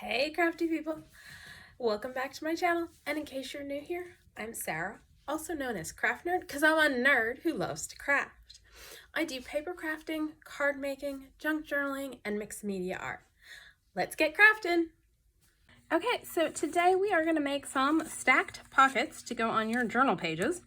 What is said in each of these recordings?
Hey crafty people, welcome back to my channel, and in case you're new here, I'm Sarah, also known as Craft Nerd because I'm a nerd who loves to craft. I do paper crafting, card making, junk journaling, and mixed media art. Let's get crafting! Okay, so today we are going to make some stacked pockets to go on your journal pages.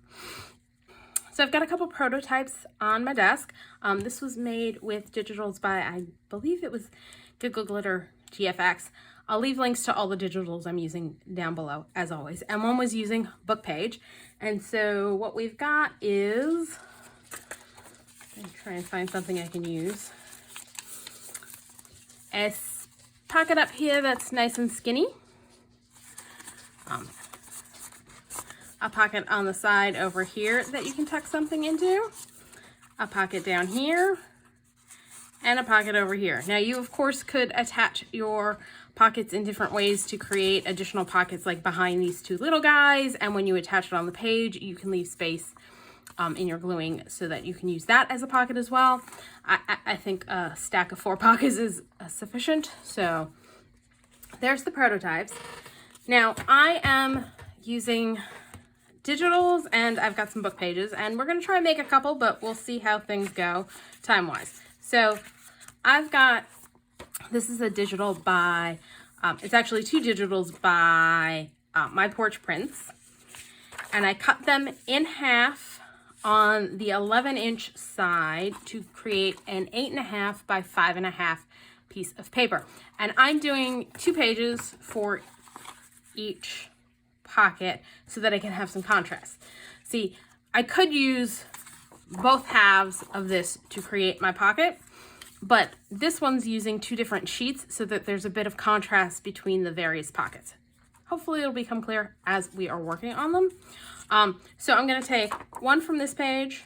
So I've got a couple prototypes on my desk. This was made with digitals by, I believe it was Giggle Glitter GFX. I'll leave links to all the digitals I'm using down below, as always. And one was using book page. And so what we've got is, I'm trying to find something I can use. A pocket up here that's nice and skinny. A pocket on the side over here that you can tuck something into. A pocket down here. And a pocket over here. Now you of course could attach your pockets in different ways to create additional pockets, like behind these two little guys, and when you attach it on the page you can leave space in your gluing so that you can use that as a pocket as well. I think a stack of 4 pockets is sufficient. So there's the prototypes. Now I am using digitals and I've got some book pages, and we're going to try and make a couple, but we'll see how things go time-wise. So I've got, this is a digital by, it's actually 2 digitals by MyPorchPrints, and I cut them in half on the 11-inch side to create an 8.5 by 5.5 piece of paper. And I'm doing 2 pages for each pocket so that I can have some contrast. See, I could use both halves of this to create my pocket, but this one's using 2 different sheets so that there's a bit of contrast between the various pockets. Hopefully it'll become clear as we are working on them. So I'm going to take one from this page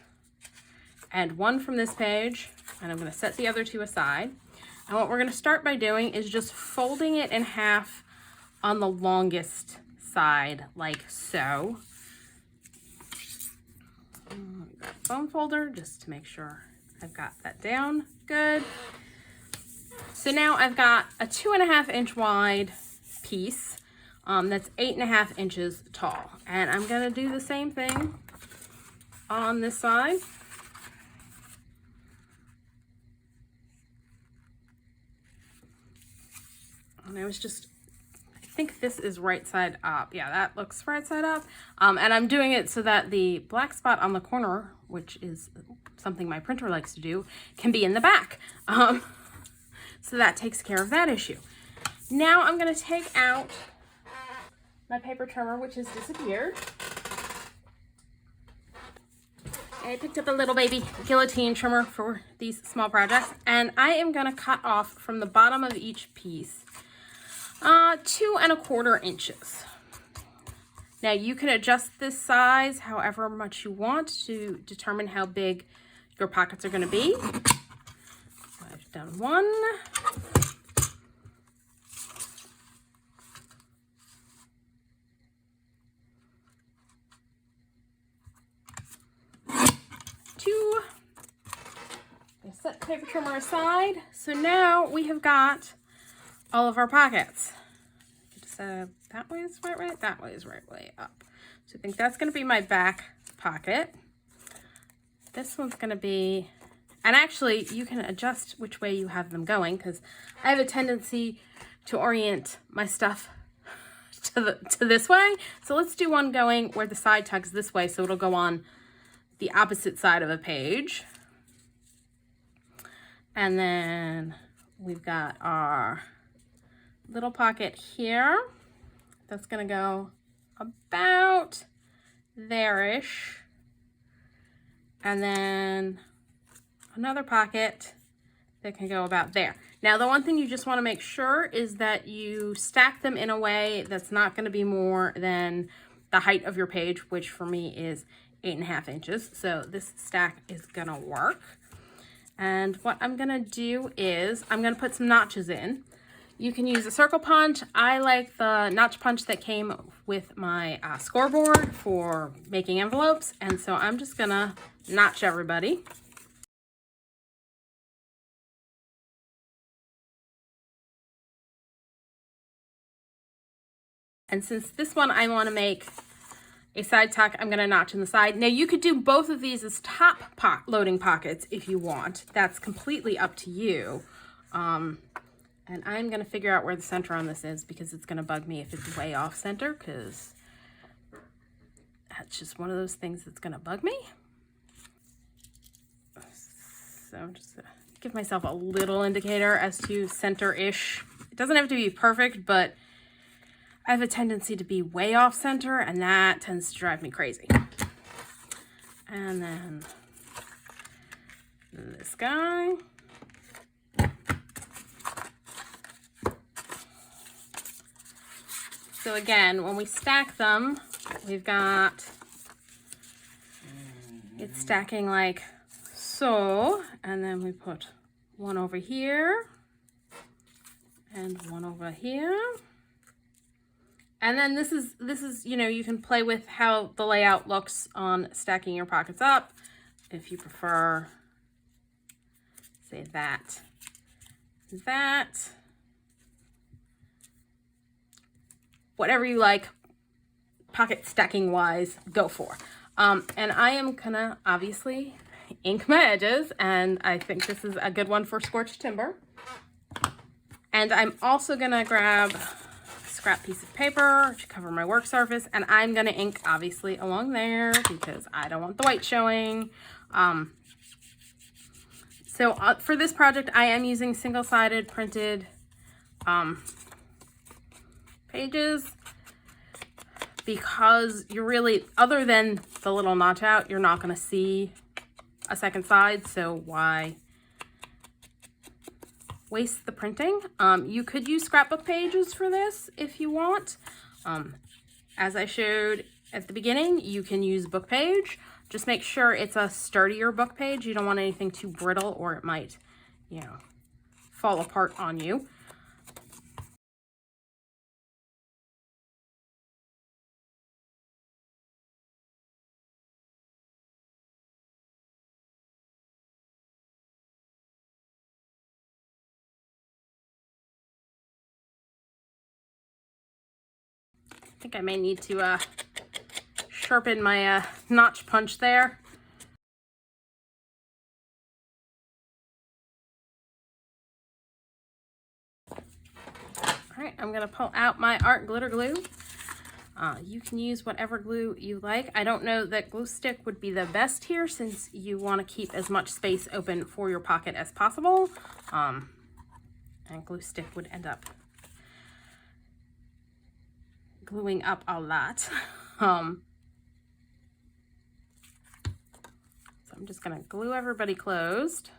and one from this page, and I'm going to set the other 2 aside. And what we're going to start by doing is just folding it in half on the longest side, like so. Grab a foam folder just to make sure I've got that down good. So now I've got a 2.5 inch wide piece that's 8.5 inches tall, and I'm going to do the same thing on this side. And I think this is right side up. Yeah, that looks right side up. And I'm doing it so that the black spot on the corner, which is something my printer likes to do, can be in the back. So that takes care of that issue. Now I'm going to take out my paper trimmer, which has disappeared. I picked up a little baby guillotine trimmer for these small projects, and I am going to cut off from the bottom of each piece 2¼ inches. Now you can adjust this size however much you want to determine how big your pockets are going to be. I've done one. Two. I set the paper trimmer aside. So now we have got all of our pockets. That way is right, that way is right way up. So I think that's going to be my back pocket. This one's going to be, and actually you can adjust which way you have them going, because I have a tendency to orient my stuff to this way. So let's do one going where the side tugs this way, so it'll go on the opposite side of a page. And then we've got our little pocket here that's going to go about there-ish, and then another pocket that can go about there. Now the one thing you just want to make sure is that you stack them in a way that's not going to be more than the height of your page, which for me is 8.5 inches. So this stack is going to work. And what I'm going to do is I'm going to put some notches in. You can use a circle punch. I like the notch punch that came with my scoreboard for making envelopes, and so I'm just gonna notch everybody. And since this one I want to make a side tuck, I'm going to notch in the side. Now you could do both of these as top loading pockets if you want. That's completely up to you. And I'm going to figure out where the center on this is, because it's going to bug me if it's way off center, because that's just one of those things that's going to bug me. So I'm just going to give myself a little indicator as to center-ish. It doesn't have to be perfect, but I have a tendency to be way off center, and that tends to drive me crazy. And then this guy. So again, when we stack them, we've got, it's stacking like so, and then we put one over here and one over here. And then this is, you know, you can play with how the layout looks on stacking your pockets up. If you prefer, say that, whatever you like, pocket stacking wise, go for. And I am gonna obviously ink my edges, and I think this is a good one for Scorched Timber. And I'm also gonna grab a scrap piece of paper to cover my work surface, and I'm gonna ink obviously along there because I don't want the white showing. So for this project, I am using single-sided printed pages, because you're really, other than the little notch out, you're not going to see a second side, so why waste the printing? You could use scrapbook pages for this if you want. As I showed at the beginning, you can use book page. Just make sure it's a sturdier book page. You don't want anything too brittle, or it might, you know, fall apart on you. I think I may need to sharpen my notch punch there. All right, I'm gonna pull out my art glitter glue. You can use whatever glue you like. I don't know that glue stick would be the best here, since you want to keep as much space open for your pocket as possible. And glue stick would end up gluing up a lot. So I'm just gonna glue everybody closed.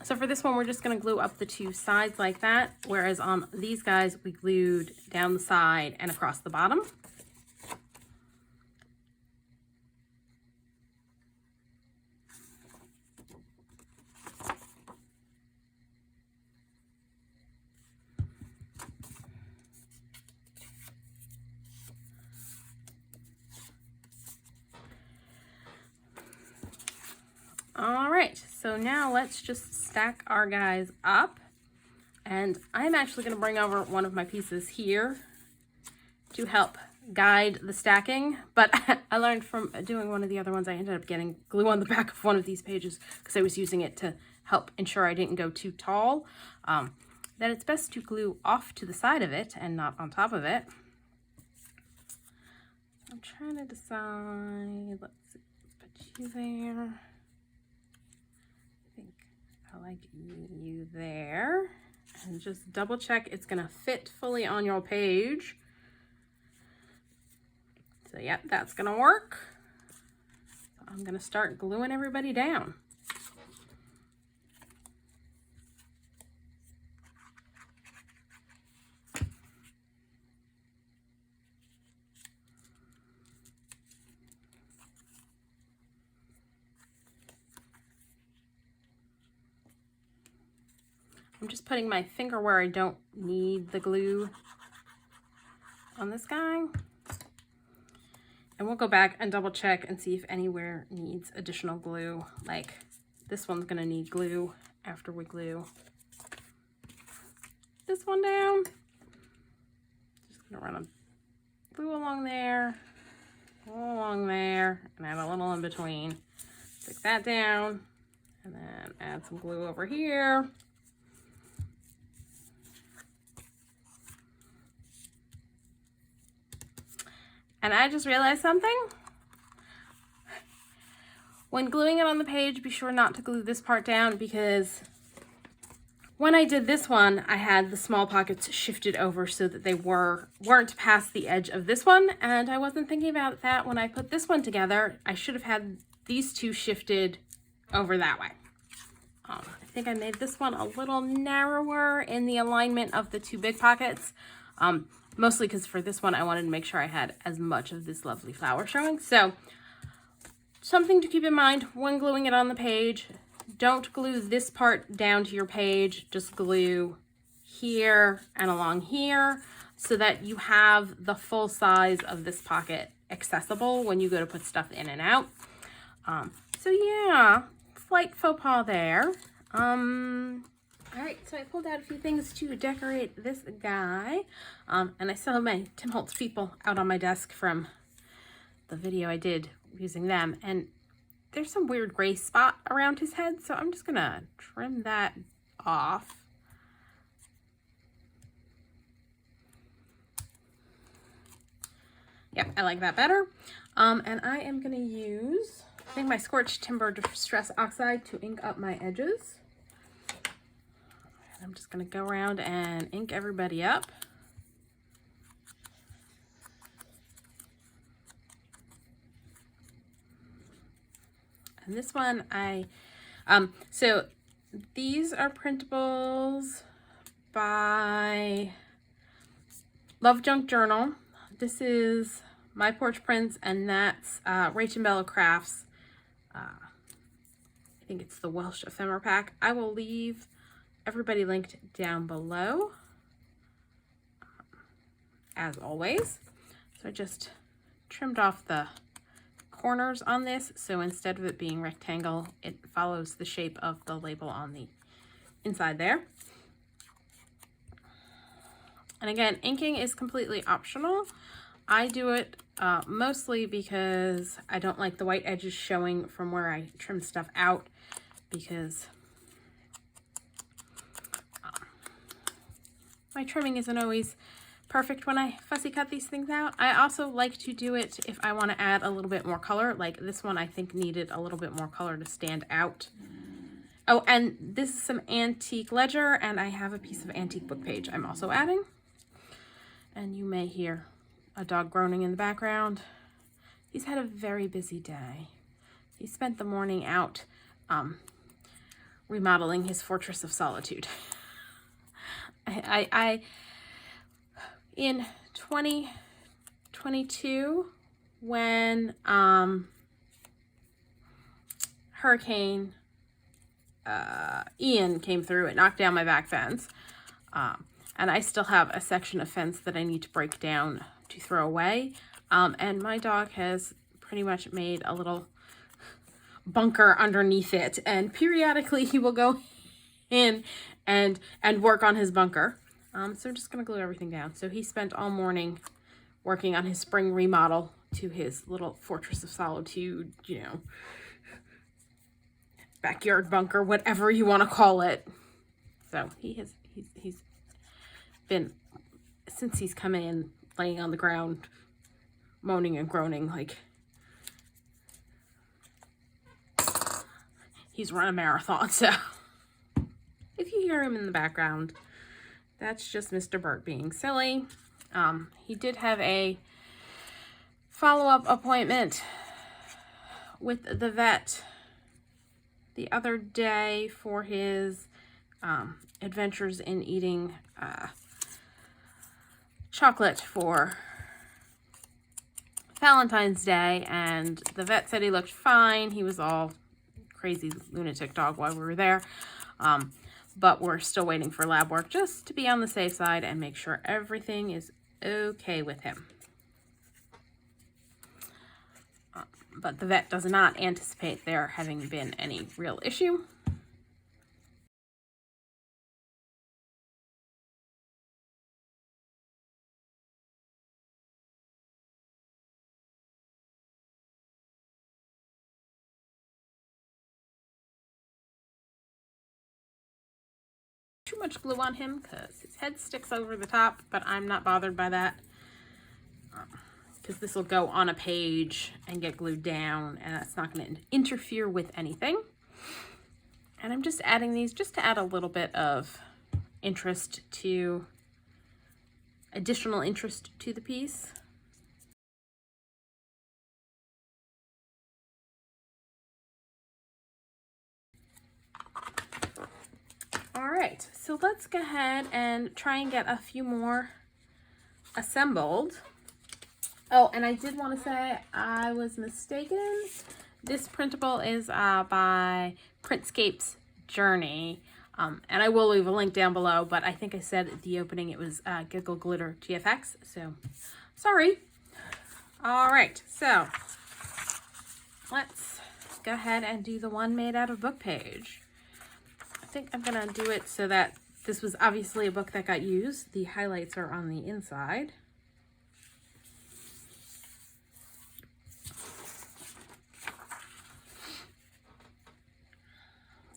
So for this one, we're just going to glue up the two sides like that, whereas on these guys, we glued down the side and across the bottom. All right, so now let's just stack our guys up. And I'm actually going to bring over one of my pieces here to help guide the stacking. But I learned from doing one of the other ones, I ended up getting glue on the back of one of these pages because I was using it to help ensure I didn't go too tall, that it's best to glue off to the side of it and not on top of it. I'm trying to decide, let's see, put you there. I think I like you there. And just double check it's gonna fit fully on your page. So yeah, that's gonna work. So I'm gonna start gluing everybody down. I'm just putting my finger where I don't need the glue on this guy. And we'll go back and double check and see if anywhere needs additional glue. Like this one's gonna need glue after we glue this one down. Just gonna run a glue along there, along there, and add a little in between. Stick that down, and then add some glue over here. And I just realized something. When gluing it on the page, be sure not to glue this part down, because when I did this one, I had the small pockets shifted over so that they weren't past the edge of this one, and I wasn't thinking about that when I put this one together. I should have had these two shifted over that way. I think I made this one a little narrower in the alignment of the two big pockets, mostly because for this one I wanted to make sure I had as much of this lovely flower showing. So something to keep in mind when gluing it on the page: don't glue this part down to your page, just glue here and along here so that you have the full size of this pocket accessible when you go to put stuff in and out. So yeah, slight faux pas there. All right, so I pulled out a few things to decorate this guy. And I still have my Tim Holtz People out on my desk from the video I did using them. And there's some weird gray spot around his head, so I'm just gonna trim that off. Yep, I like that better. And I am gonna use, I think, my Scorched Timber Distress Oxide to ink up my edges. And I'm just gonna go around and ink everybody up. And this one so these are printables by LoveJunkJournals. This is MyPorchPrints, and that's RachandBellaCrafts. I think it's the Welsh ephemera pack. I will leave everybody linked down below, as always. So I just trimmed off the corners on this, so instead of it being rectangle, it follows the shape of the label on the inside there. And again, inking is completely optional. I do it mostly because I don't like the white edges showing from where I trim stuff out, because my trimming isn't always perfect when I fussy cut these things out. I also like to do it if I want to add a little bit more color. Like this one I think needed a little bit more color to stand out. Oh, and this is some antique ledger, and I have a piece of antique book page I'm also adding. And you may hear a dog groaning in the background. He's had a very busy day. He spent the morning out remodeling his Fortress of Solitude. In 2022, when Hurricane Ian came through, it knocked down my back fence. And I still have a section of fence that I need to break down to throw away. And my dog has pretty much made a little bunker underneath it. And periodically he will go in and work on his bunker. So I'm just going to glue everything down. So he spent all morning working on his spring remodel to his little Fortress of Solitude, you know, backyard bunker, whatever you want to call it. So he's been, since he's come in, laying on the ground, moaning and groaning, like he's run a marathon. So if you hear him in the background, that's just Mr. Burt being silly. He did have a follow-up appointment with the vet the other day for his adventures in eating chocolate for Valentine's Day, and the vet said he looked fine. He was all crazy lunatic dog while we were there. but we're still waiting for lab work just to be on the safe side and make sure everything is okay with him. But the vet does not anticipate there having been any real issue. Too much glue on him because his head sticks over the top, but I'm not bothered by that because this will go on a page and get glued down, and that's not going to interfere with anything. And I'm just adding these just to add a little bit of additional interest to the piece. All right, so let's go ahead and try and get a few more assembled. Oh, and I did want to say I was mistaken. This printable is by Printscape Journeys. And I will leave a link down below, but I think I said at the opening it was Giggle Glitter GFX, so sorry. All right, so let's go ahead and do the one made out of book page. I think I'm gonna do it so that this was obviously a book that got used. The highlights are on the inside.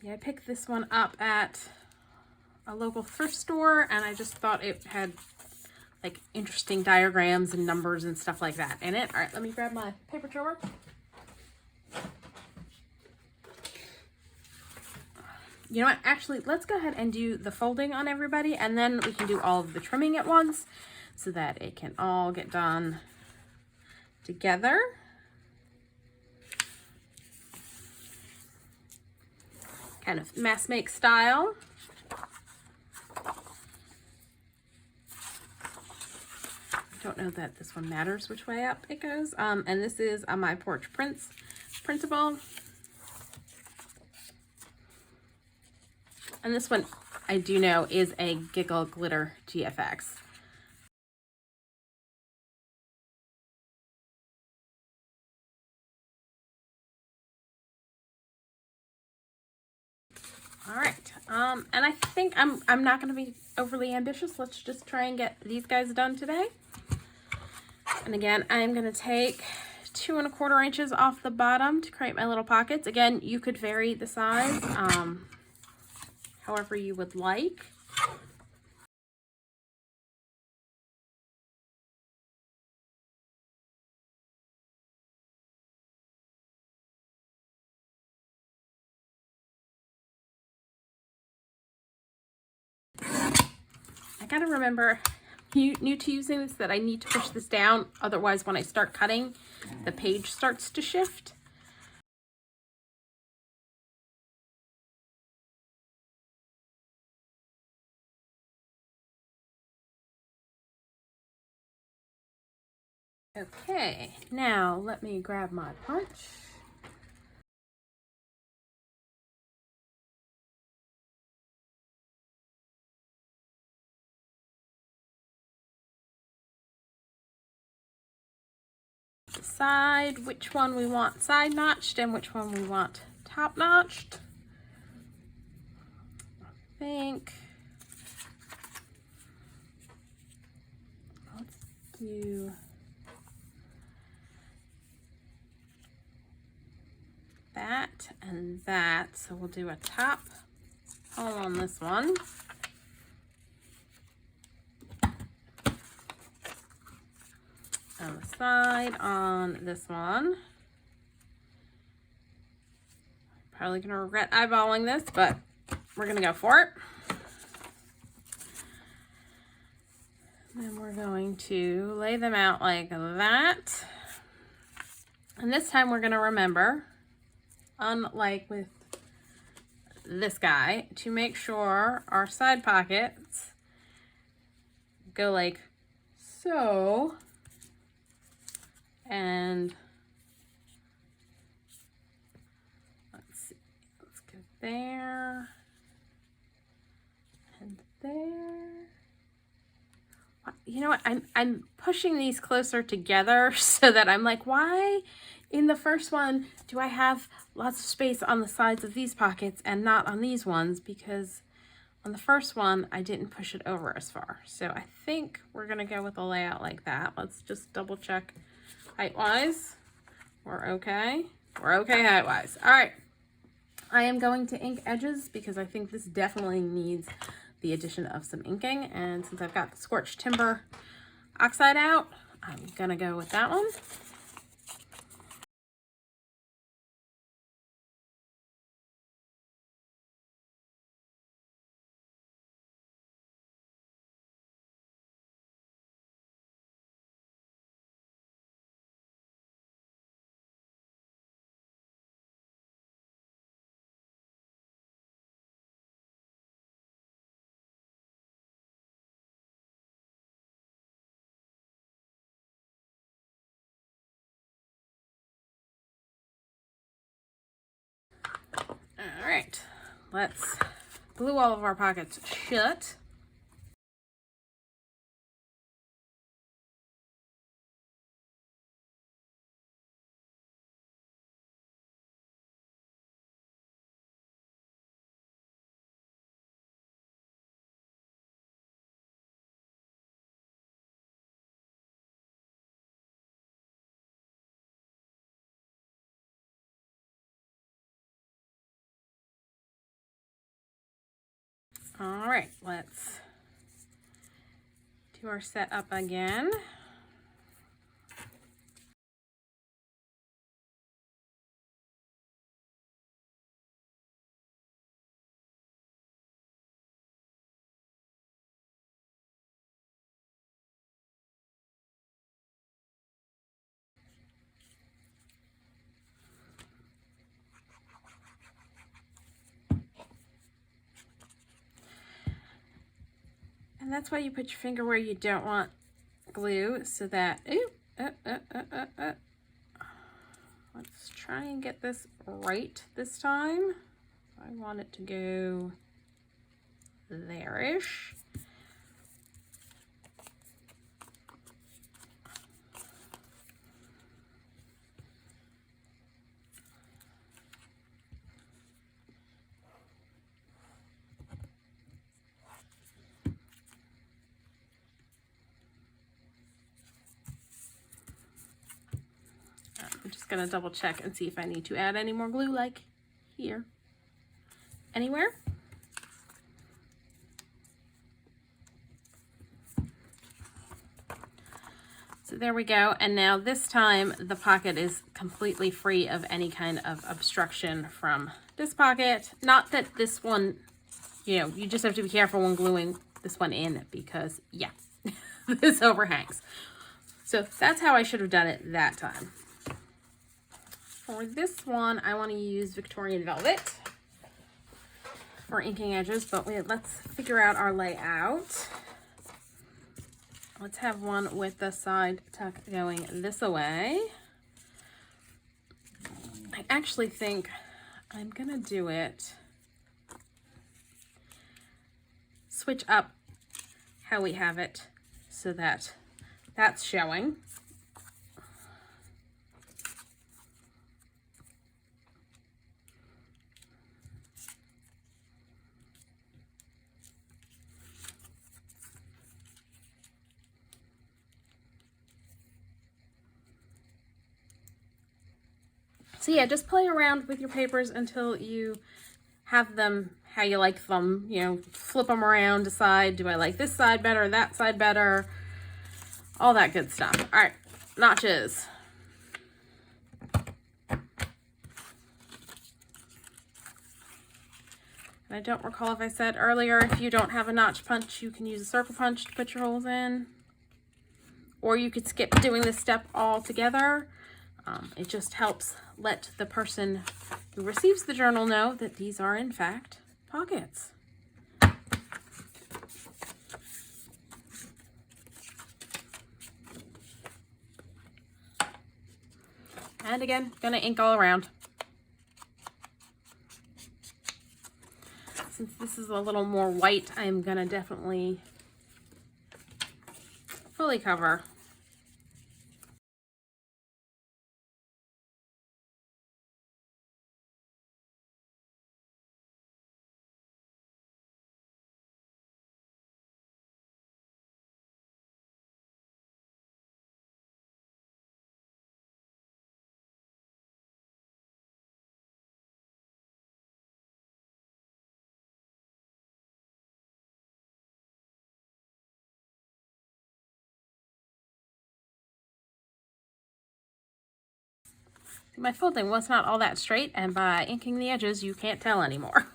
Yeah, I picked this one up at a local thrift store, and I just thought it had like interesting diagrams and numbers and stuff like that in it. All right, let me grab my paper trimmer. You know what, actually, let's go ahead and do the folding on everybody, and then we can do all of the trimming at once so that it can all get done together. Kind of mass make style. I don't know that this one matters which way up it goes. And this is a MyPorchPrints printable. And this one, I do know, is a Giggle Glitter GFX. All right, and I think I'm not going to be overly ambitious. Let's just try and get these guys done today. And again, I'm going to take 2 1/4 inches off the bottom to create my little pockets. Again, you could vary the size however you would like. I gotta remember, new to using this, that I need to push this down. Otherwise, when I start cutting, the page starts to shift. Okay, now let me grab my punch. Decide which one we want side notched and which one we want top notched. I think let's do that and that. So we'll do a top hole on this one. On the side on this one. Probably gonna regret eyeballing this, but we're gonna go for it. Then we're going to lay them out like that. And this time we're gonna remember, unlike with this guy, to make sure our side pockets go like so. And let's see, let's go there. there. You know what? I'm pushing these closer together so that I'm like, why in the first one do I have lots of space on the sides of these pockets and not on these ones? Because on the first one, I didn't push it over as far. So I think we're gonna go with a layout like that. Let's just double check height-wise. We're okay. We're okay height-wise. All right. I am going to ink edges because I think this definitely needs the addition of some inking. And since I've got the Scorched Timber Oxide out, I'm gonna go with that one. All right, let's glue all of our pockets shut. All right, let's do our setup again. And that's why you put your finger where you don't want glue, so that, let's try and get this right this time. I want it to go there-ish. I'm just gonna double check and see if I need to add any more glue, like here. Anywhere? So there we go. And now this time the pocket is completely free of any kind of obstruction from this pocket. Not that this one, you know, you just have to be careful when gluing this one in because, yeah, this overhangs. So that's how I should have done it that time. For this one, I want to use Victorian Velvet for inking edges, but let's figure out our layout. Let's have one with the side tuck going this way. I actually think I'm gonna do it, switch up how we have it so that that's showing. So yeah, just play around with your papers until you have them how you like them. You know, flip them around, decide, do I like this side better, that side better, all that good stuff. All right, notches. And I don't recall if I said earlier, if you don't have a notch punch, you can use a circle punch to put your holes in. Or you could skip doing this step altogether. It just helps let the person who receives the journal know that these are in fact pockets. And again, gonna ink all around. since this is a little more white, I'm gonna definitely fully cover. My folding was not all that straight, and by inking the edges, you can't tell anymore.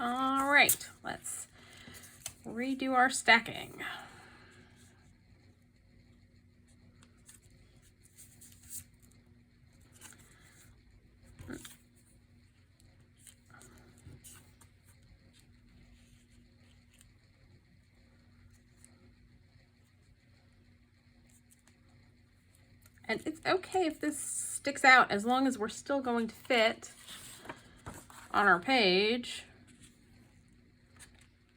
All right, let's redo our stacking. And it's okay if this sticks out as long as we're still going to fit on our page,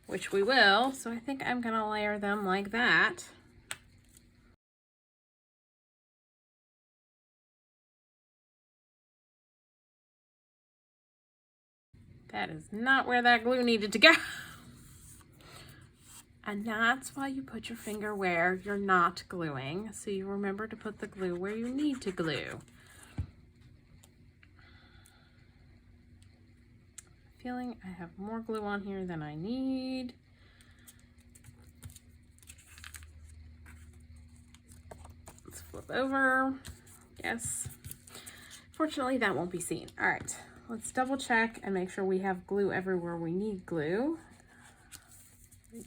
which we will. So I think I'm gonna layer them like that. That is not where that glue needed to go. And that's why you put your finger where you're not gluing, so you remember to put the glue where you need to glue. Feeling I have more glue on here than I need. Let's flip over. Yes. Fortunately, that won't be seen. All right, let's double check and make sure we have glue everywhere we need glue.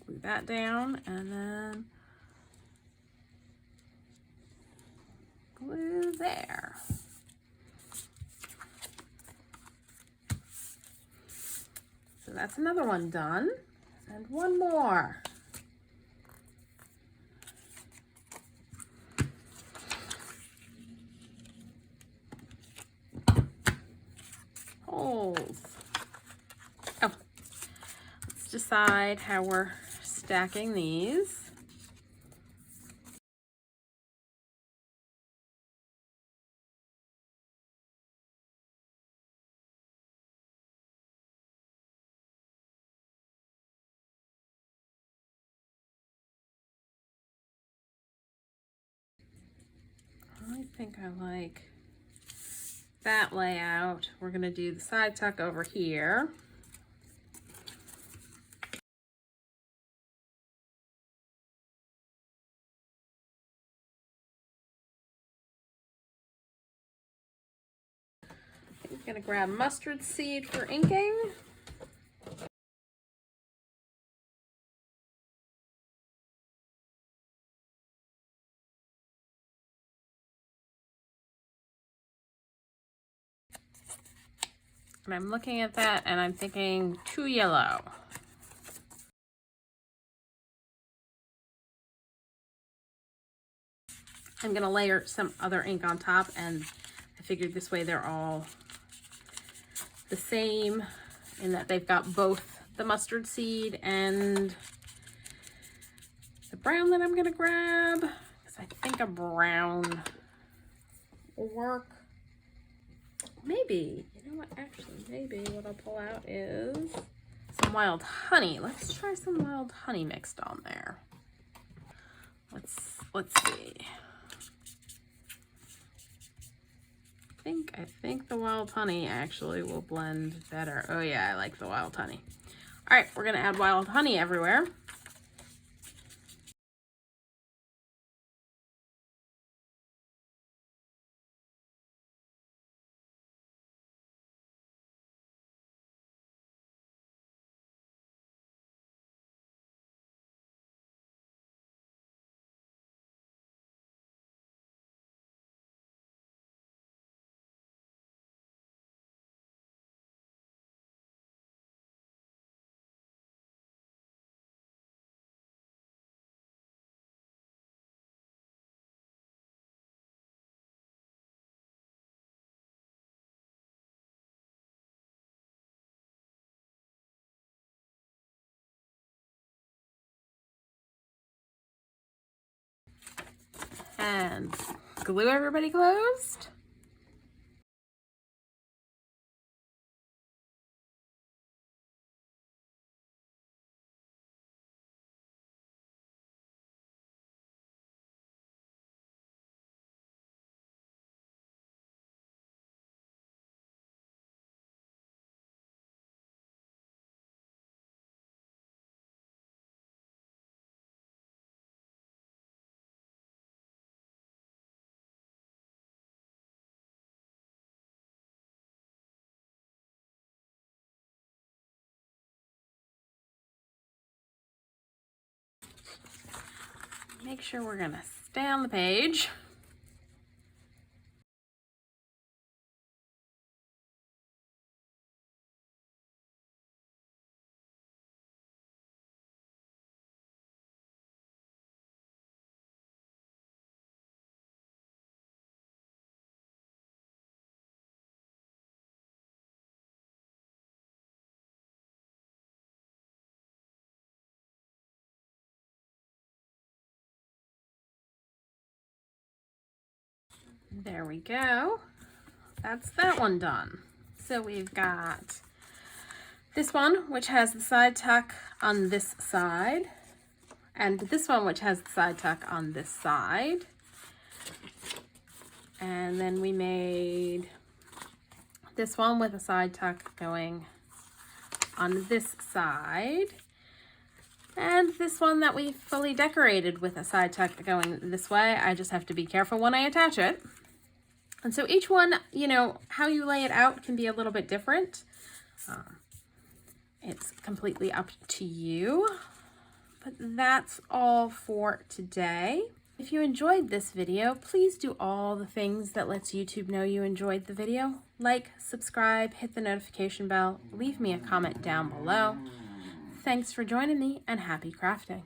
Glue that down and then glue there. So that's another one done. And one more. Holes. Oh, let's decide how we're stacking these. I think I like that layout. We're going to do the side tuck over here. I'm going to grab mustard seed for inking. And I'm looking at that and I'm thinking too yellow. I'm gonna layer some other ink on top, and I figured this way they're all the same in that they've got both the mustard seed and the brown that I'm gonna grab, because I think a brown will work. Maybe, you know what, actually, maybe what I'll pull out is some wild honey. Let's try some wild honey mixed on there. Let's see. think the wild honey actually will blend better. Oh yeah, I like the wild honey. All right, we're gonna add wild honey everywhere. And glue everybody closed. Make sure we're gonna stay on the page. There we go. That's that one done. So we've got this one, which has the side tuck on this side, and this one, which has the side tuck on this side. And then we made this one with a side tuck going on this side. And this one that we fully decorated with a side tuck going this way. I just have to be careful when I attach it. And so each one, you know, how you lay it out can be a little bit different. It's completely up to you. But that's all for today. If you enjoyed this video, please do all the things that lets YouTube know you enjoyed the video. Like, subscribe, hit the notification bell, leave me a comment down below. Thanks for joining me, and happy crafting.